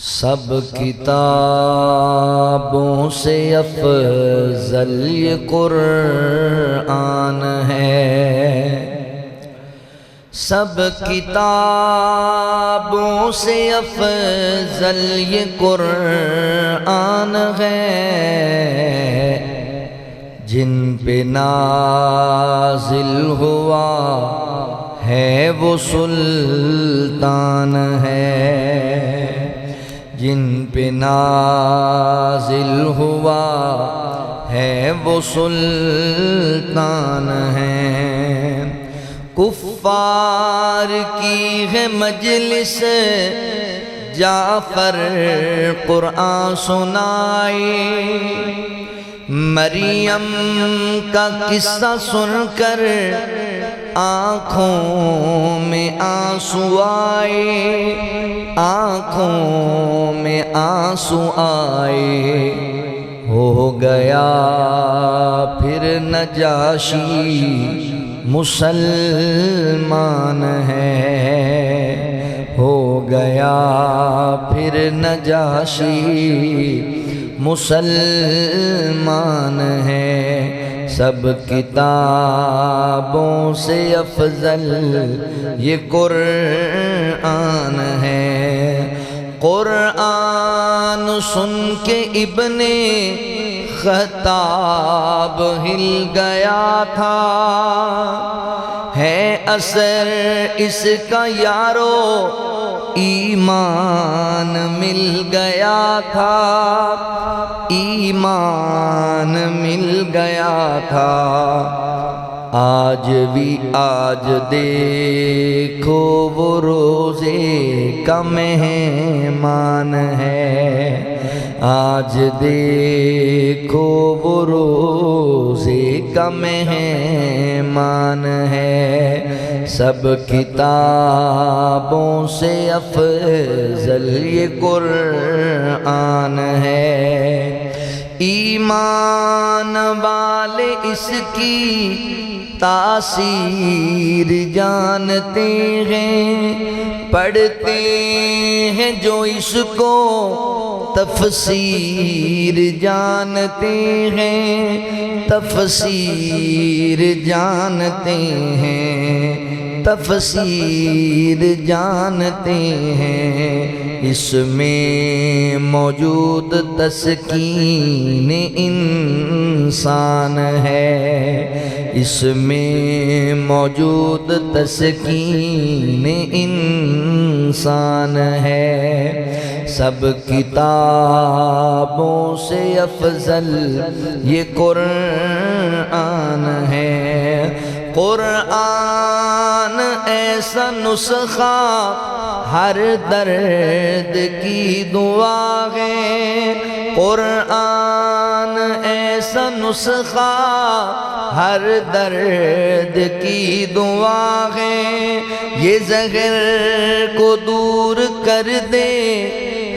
سب کتابوں سے افضل یہ قرآن ہے، سب کتابوں سے افضل یہ قرآن ہے، جن پہ نازل ہوا ہے وہ سلطان ہے، جن پہ نازل ہوا ہے وہ سلطان ہے۔ کفار کی ہے مجلس جعفر قرآن سنائے، مریم کا قصہ سن کر آنکھوں میں آنسو آئے، آنکھوں میں آنسو آئے۔ ہو گیا پھر نجاشی مسلمان ہے، ہو گیا پھر نجاشی مسلمان ہے۔ سب کتابوں سے افضل یہ قرآن ہے۔ قرآن سن کے ابن خطاب ہل گیا تھا، ہے اثر اس کا یارو ایمان مل گیا تھا، ایمان مل گیا تھا۔ آج بھی آج دیکھو وہ روزے کا مہمان ہے، آج دیکھو وہ روزے کا مہمان ہے۔ سب کتابوں سے افضل یہ قرآن ہے، ایمان والے اس کی تاثیر جانتے ہیں، پڑھتے ہیں جو اس کو تفسیر جانتے ہیں، تفسیر جانتے ہیں، تفسیر جانتے ہیں۔ اس میں موجود تسکین انسان ہے، اس میں موجود تسکین انسان ہے۔ سب کتابوں سے افضل یہ قرآن ہے۔ قرآن ایسا نسخہ ہر درد کی دعا ہے، قرآن ایسا نسخہ ہر درد کی دعا ہے۔ یہ زہر کو دور کر دے،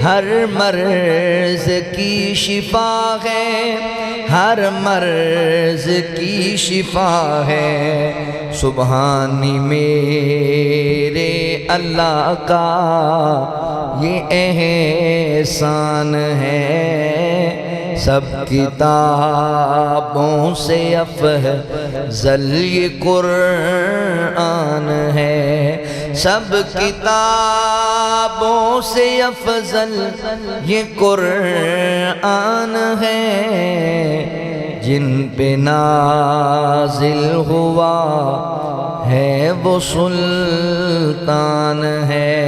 ہر مرض کی شفا ہے، ہر مرض کی شفا ہے۔ سبحانی میرے اللہ کا یہ احسان ہے، سب کتابوں سے افضل یہ قرآن ہے، سب کتابوں سے افضل یہ قرآن ہے، جن پہ نازل ہوا ہے وہ سلطان ہے۔